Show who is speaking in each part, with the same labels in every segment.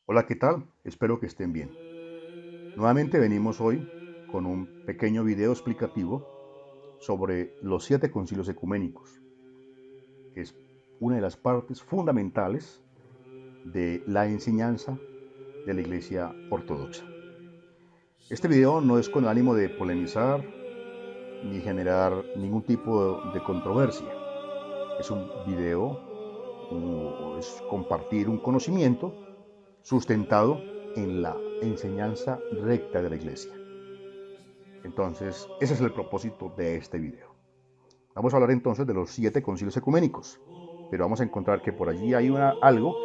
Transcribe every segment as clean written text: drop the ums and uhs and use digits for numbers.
Speaker 1: Hola, ¿qué tal? Espero que estén bien. Nuevamente venimos hoy con un pequeño video explicativo sobre los 7 concilios ecuménicos, que es una de las partes fundamentales de la enseñanza de la Iglesia Ortodoxa. Este video no es con el ánimo de polemizar ni generar ningún tipo de controversia. Es un video, es compartir un conocimiento sustentado en la enseñanza recta de la Iglesia. Entonces, ese es el propósito de este video. Vamos a hablar entonces de los 7 concilios ecuménicos, pero vamos a encontrar que por allí hay algo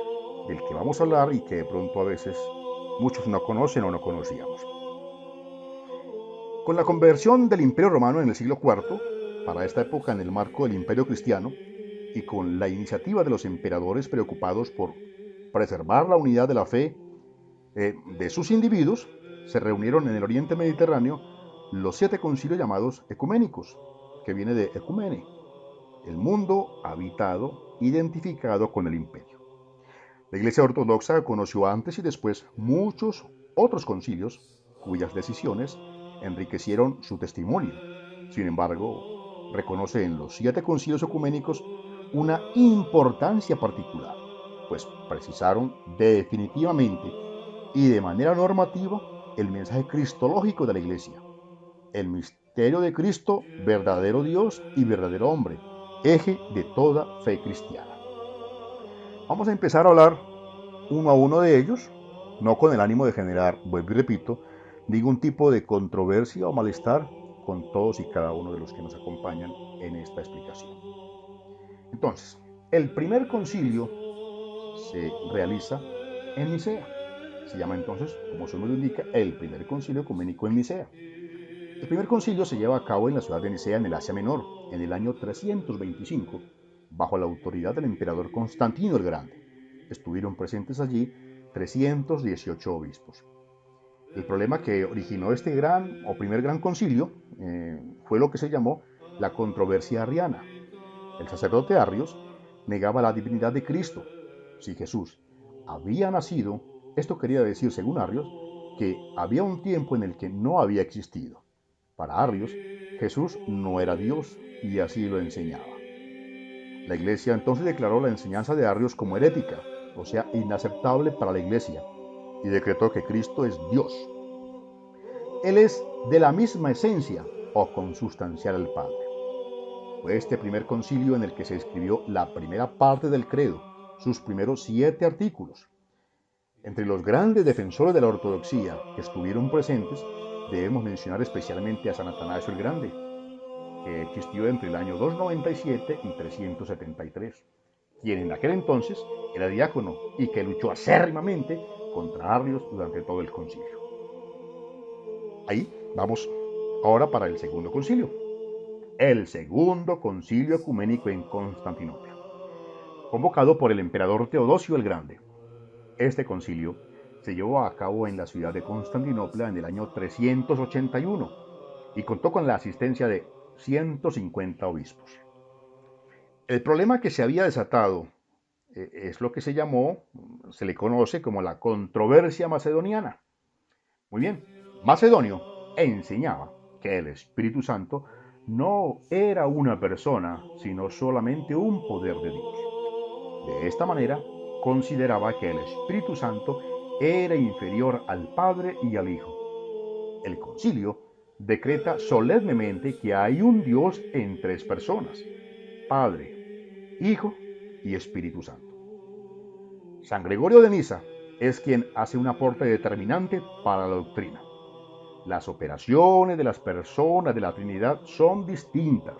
Speaker 1: del que vamos a hablar y que de pronto a veces muchos no conocen o no conocíamos. Con la conversión del Imperio Romano en el siglo IV, para esta época en el marco del Imperio Cristiano, y con la iniciativa de los emperadores preocupados por preservar la unidad de la fe de sus individuos, se reunieron en el Oriente Mediterráneo los 7 concilios llamados ecuménicos, que viene de ecumene, el mundo habitado, identificado con el imperio. La Iglesia Ortodoxa conoció antes y después muchos otros concilios cuyas decisiones enriquecieron su testimonio. Sin embargo, reconoce en los 7 concilios ecuménicos una importancia particular, pues precisaron definitivamente y de manera normativa el mensaje cristológico de la Iglesia, el misterio de Cristo, verdadero Dios y verdadero hombre, eje de toda fe cristiana. Vamos a empezar a hablar uno a uno de ellos, no con el ánimo de generar, vuelvo y repito, ningún tipo de controversia o malestar con todos y cada uno de los que nos acompañan en esta explicación. Entonces, el primer concilio se realiza en Nicea. Se llama entonces, como su nombre lo indica, el primer concilio ecuménico en Nicea. El primer concilio se lleva a cabo en la ciudad de Nicea, en el Asia Menor, en el año 325, bajo la autoridad del emperador Constantino el Grande. Estuvieron presentes allí 318 obispos. El problema que originó este gran o primer gran concilio fue lo que se llamó la controversia arriana. El sacerdote Arrios negaba la divinidad de Cristo. Si Jesús había nacido, esto quería decir, según Arrios, que había un tiempo en el que no había existido. Para Arrios, Jesús no era Dios y así lo enseñaba. La Iglesia entonces declaró la enseñanza de Arrios como herética, o sea, inaceptable para la Iglesia, y decretó que Cristo es Dios. Él es de la misma esencia o consustancial al Padre. Fue este primer concilio en el que se escribió la primera parte del credo, sus primeros 7 artículos. Entre los grandes defensores de la ortodoxia que estuvieron presentes, debemos mencionar especialmente a San Atanasio el Grande, que existió entre el año 297 y 373, quien en aquel entonces era diácono y que luchó acérrimamente contra Arrios durante todo el concilio. Ahí vamos ahora para el segundo concilio, el segundo concilio ecuménico en Constantinopla, convocado por el emperador Teodosio el Grande. Este concilio se llevó a cabo en la ciudad de Constantinopla en el año 381 y contó con la asistencia de 150 obispos. El problema que se había desatado es lo que se le conoce como la controversia macedoniana. Muy bien, Macedonio enseñaba que el Espíritu Santo no era una persona, sino solamente un poder de Dios. De esta manera, consideraba que el Espíritu Santo era inferior al Padre y al Hijo. El concilio decreta solemnemente que hay un Dios en 3 personas, Padre, Hijo y Espíritu Santo. San Gregorio de Niza es quien hace un aporte determinante para la doctrina. Las operaciones de las personas de la Trinidad son distintas,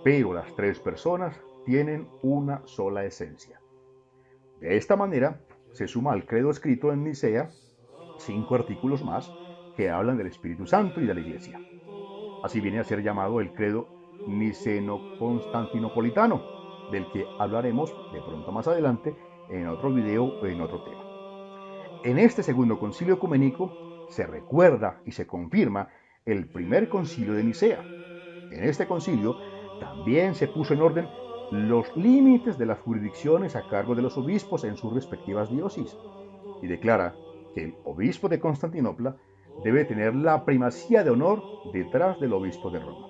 Speaker 1: pero las 3 personas tienen una sola esencia. De esta manera, se suma al credo escrito en Nicea 5 artículos más que hablan del Espíritu Santo y de la Iglesia. Así viene a ser llamado el credo niceno-constantinopolitano, del que hablaremos de pronto más adelante en otro video o en otro tema. En este segundo concilio ecuménico se recuerda y se confirma el primer concilio de Nicea. En este concilio también se puso en orden los límites de las jurisdicciones a cargo de los obispos en sus respectivas diócesis. y declara que el obispo de Constantinopla debe tener la primacía de honor detrás del obispo de Roma.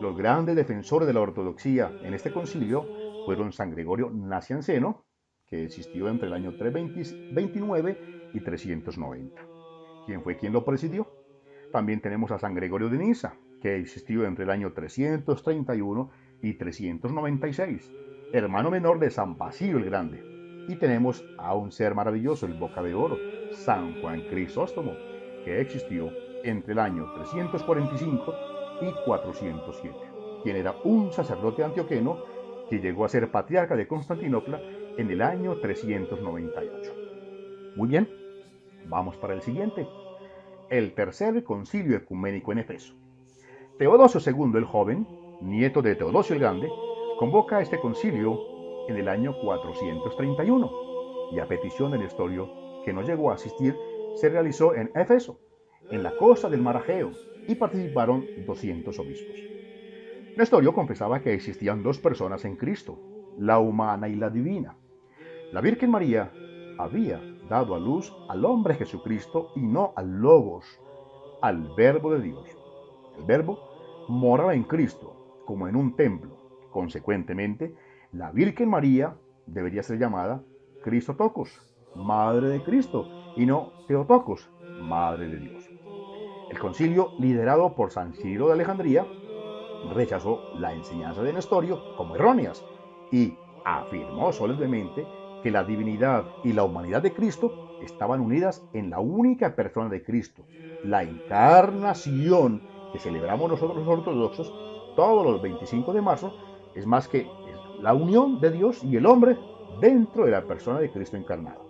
Speaker 1: Los grandes defensores de la ortodoxia en este concilio fueron San Gregorio Nacianceno, que existió entre el año 329 y 390. ¿Quién fue quien lo presidió? También tenemos a San Gregorio de Niza, que existió entre el año 331 y 396, hermano menor de San Basilio el Grande. Y tenemos a un ser maravilloso, el Boca de Oro, San Juan Crisóstomo, que existió entre el año 345 y 407, quien era un sacerdote antioqueno que llegó a ser patriarca de Constantinopla en el año 398. Muy bien, vamos para el siguiente. El tercer concilio ecuménico en Efeso. Teodosio II el Joven, nieto de Teodosio el Grande, convoca a este concilio en el año 431 y a petición de Nestorio, que no llegó a asistir, se realizó en Éfeso, en la costa del mar Egeo, y participaron 200 obispos. Nestorio confesaba que existían dos personas en Cristo, la humana y la divina. La Virgen María había dado a luz al hombre Jesucristo y no al Logos, al Verbo de Dios. El Verbo moraba en Cristo, como en un templo. Consecuentemente, la Virgen María debería ser llamada Cristotocos, Madre de Cristo, y no Theotokos, Madre de Dios. El concilio, liderado por San Cirilo de Alejandría, rechazó la enseñanza de Nestorio como erróneas y afirmó solemnemente que la divinidad y la humanidad de Cristo estaban unidas en la única persona de Cristo, la encarnación que celebramos nosotros los ortodoxos todos los 25 de marzo, es más que la unión de Dios y el hombre dentro de la persona de Cristo encarnado.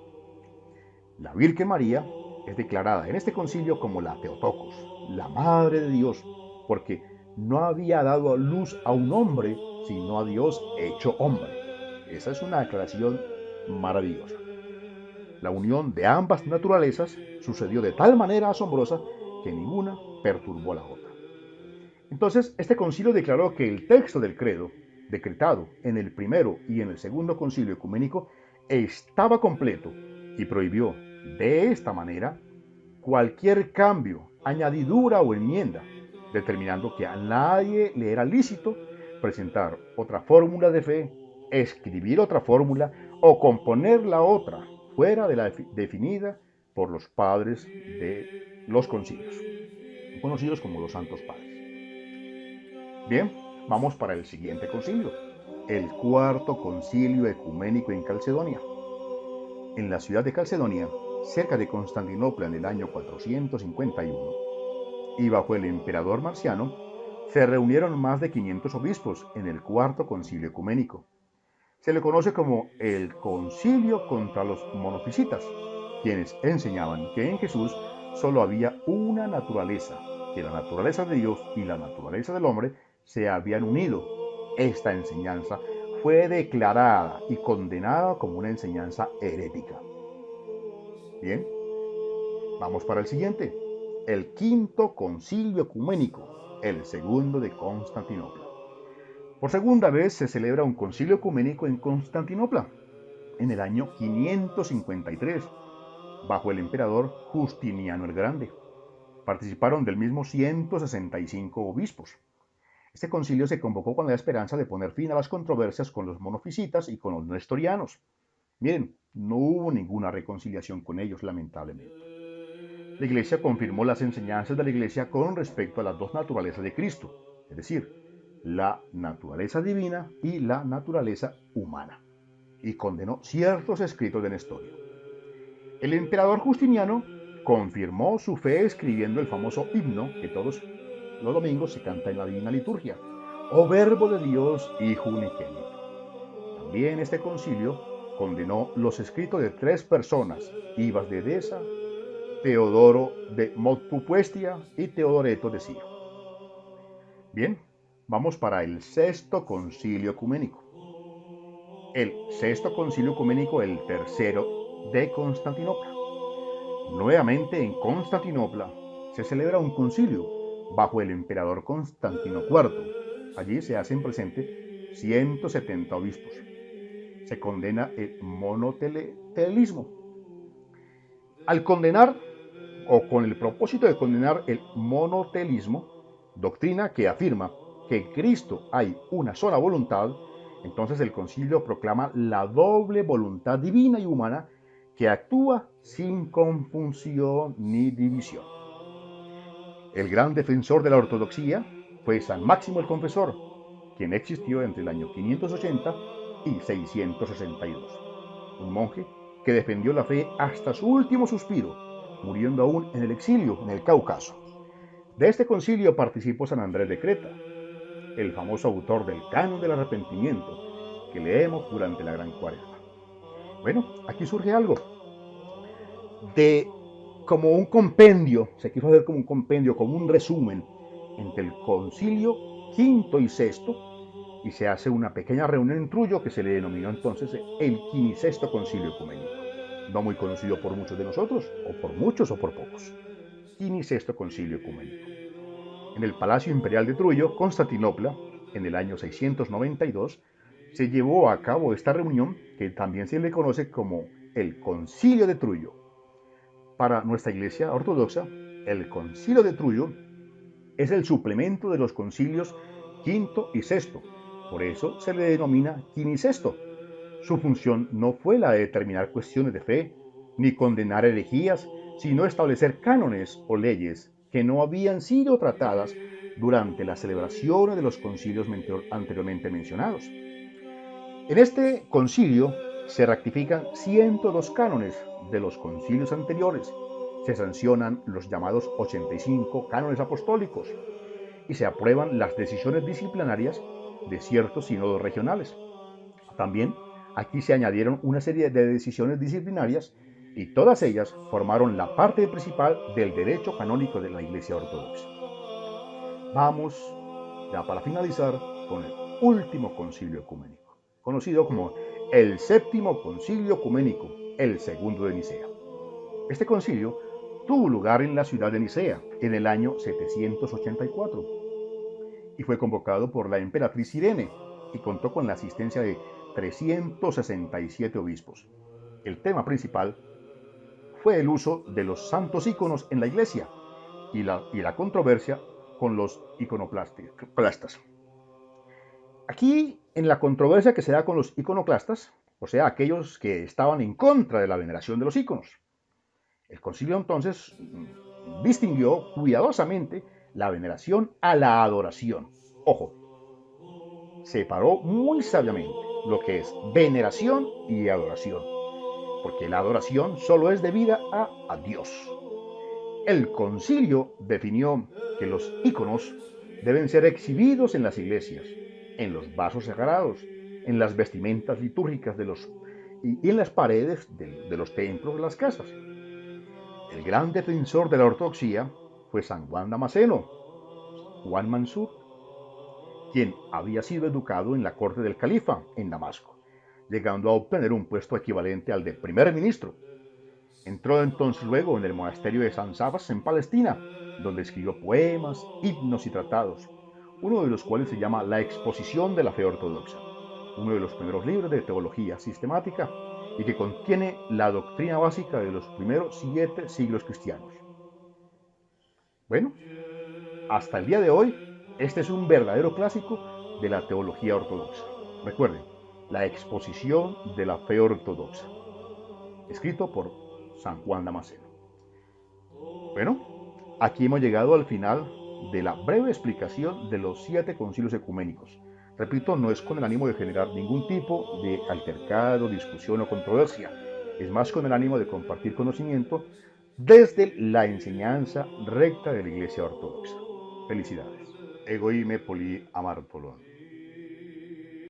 Speaker 1: La Virgen María es declarada en este concilio como la Theotokos, la Madre de Dios, porque no había dado a luz a un hombre, sino a Dios hecho hombre. Esa es una aclaración maravillosa. La unión de ambas naturalezas sucedió de tal manera asombrosa que ninguna perturbó a la otra. Entonces, este concilio declaró que el texto del credo, decretado en el primero y en el segundo concilio ecuménico, estaba completo y prohibió, de esta manera, cualquier cambio, añadidura o enmienda, determinando que a nadie le era lícito presentar otra fórmula de fe, escribir otra fórmula o componer la otra fuera de la definida por los padres de los concilios, conocidos como los Santos Padres. Bien, vamos para el siguiente concilio, el cuarto concilio ecuménico en Calcedonia. En la ciudad de Calcedonia, cerca de Constantinopla en el año 451, y bajo el emperador Marciano, se reunieron más de 500 obispos en el cuarto concilio ecuménico. Se le conoce como el concilio contra los monofisitas, quienes enseñaban que en Jesús solo había una naturaleza, que la naturaleza de Dios y la naturaleza del hombre se habían unido. Esta enseñanza fue declarada y condenada como una enseñanza herética. Bien, vamos para el siguiente, el quinto concilio ecuménico, el segundo de Constantinopla. Por segunda vez se celebra un concilio ecuménico en Constantinopla, en el año 553, bajo el emperador Justiniano el Grande. Participaron del mismo 165 obispos. Este concilio se convocó con la esperanza de poner fin a las controversias con los monofisitas y con los nestorianos. Miren, no hubo ninguna reconciliación con ellos, lamentablemente. La Iglesia confirmó las enseñanzas de la Iglesia con respecto a las dos naturalezas de Cristo, es decir, la naturaleza divina y la naturaleza humana, y condenó ciertos escritos de Nestorio. El emperador Justiniano confirmó su fe escribiendo el famoso himno que todos los domingos se canta en la Divina Liturgia, o Verbo de Dios, Hijo unigénito. También este concilio condenó los escritos de tres personas, Ibas de Edesa, Teodoro de Motpupuestia y Teodoreto de Ciro. Bien, vamos para el sexto concilio ecuménico. El sexto concilio ecuménico, el tercero de Constantinopla. Nuevamente en Constantinopla se celebra un concilio bajo el emperador Constantino IV. Allí se hacen presentes 170 obispos. Se condena el monotelismo. Al condenar o con el propósito de condenar el monotelismo, doctrina que afirma que en Cristo hay una sola voluntad, entonces el concilio proclama la doble voluntad divina y humana que actúa sin confusión ni división. El gran defensor de la ortodoxia fue San Máximo el Confesor, quien existió entre el año 580 y 662. Un monje que defendió la fe hasta su último suspiro, muriendo aún en el exilio en el Cáucaso. De este concilio participó San Andrés de Creta, el famoso autor del Canon del Arrepentimiento, que leemos durante la Gran Cuaresma. Bueno, aquí surge algo de como un compendio, se quiso hacer como un compendio, como un resumen entre el concilio quinto y sexto, y se hace una pequeña reunión en Trullo que se le denominó entonces el quinisexto concilio ecuménico, no muy conocido por muchos de nosotros, o por muchos o por pocos. Quinisexto concilio ecuménico. En el Palacio Imperial de Trullo, Constantinopla, en el año 692, se llevó a cabo esta reunión que también se le conoce como el Concilio de Trullo. Para nuestra Iglesia Ortodoxa, el Concilio de Trullo es el suplemento de los concilios quinto y sexto. Por eso se le denomina quinisexto. Su función no fue la de determinar cuestiones de fe, ni condenar herejías, sino establecer cánones o leyes que no habían sido tratadas durante las celebraciones de los concilios anteriormente mencionados. En este concilio se rectifican 102 cánones de los concilios anteriores, se sancionan los llamados 85 cánones apostólicos y se aprueban las decisiones disciplinarias de ciertos sínodos regionales. También aquí se añadieron una serie de decisiones disciplinarias y todas ellas formaron la parte principal del derecho canónico de la Iglesia Ortodoxa. Vamos, ya para finalizar, con el último concilio ecuménico, conocido como el séptimo concilio ecuménico, el segundo de Nicea. Este concilio tuvo lugar en la ciudad de Nicea en el año 784 y fue convocado por la emperatriz Irene y contó con la asistencia de 367 obispos. El tema principal fue el uso de los santos íconos en la iglesia y la controversia con los iconoclastas. Aquí, en la controversia que se da con los iconoclastas, o sea, aquellos que estaban en contra de la veneración de los íconos, el concilio entonces distinguió cuidadosamente la veneración a la adoración. Ojo, separó muy sabiamente lo que es veneración y adoración, porque la adoración solo es debida a Dios. El concilio definió que los íconos deben ser exhibidos en las iglesias, en los vasos sagrados, en las vestimentas litúrgicas y en las paredes de los templos de las casas. El gran defensor de la ortodoxia fue San Juan Damasceno, Juan Mansur, quien había sido educado en la corte del califa en Damasco, llegando a obtener un puesto equivalente al de primer ministro. Entró entonces luego en el monasterio de San Sabas en Palestina, donde escribió poemas, himnos y tratados, uno de los cuales se llama La Exposición de la Fe Ortodoxa, uno de los primeros libros de teología sistemática y que contiene la doctrina básica de los primeros 7 siglos cristianos. Bueno, hasta el día de hoy, este es un verdadero clásico de la teología ortodoxa. Recuerden, La Exposición de la Fe Ortodoxa, escrito por San Juan Damasceno. Bueno, aquí hemos llegado al final de la breve explicación de los 7 concilios ecuménicos. Repito, no es con el ánimo de generar ningún tipo de altercado, discusión o controversia. Es más con el ánimo de compartir conocimiento desde la enseñanza recta de la Iglesia Ortodoxa. Felicidades. Egoime poli amartolon.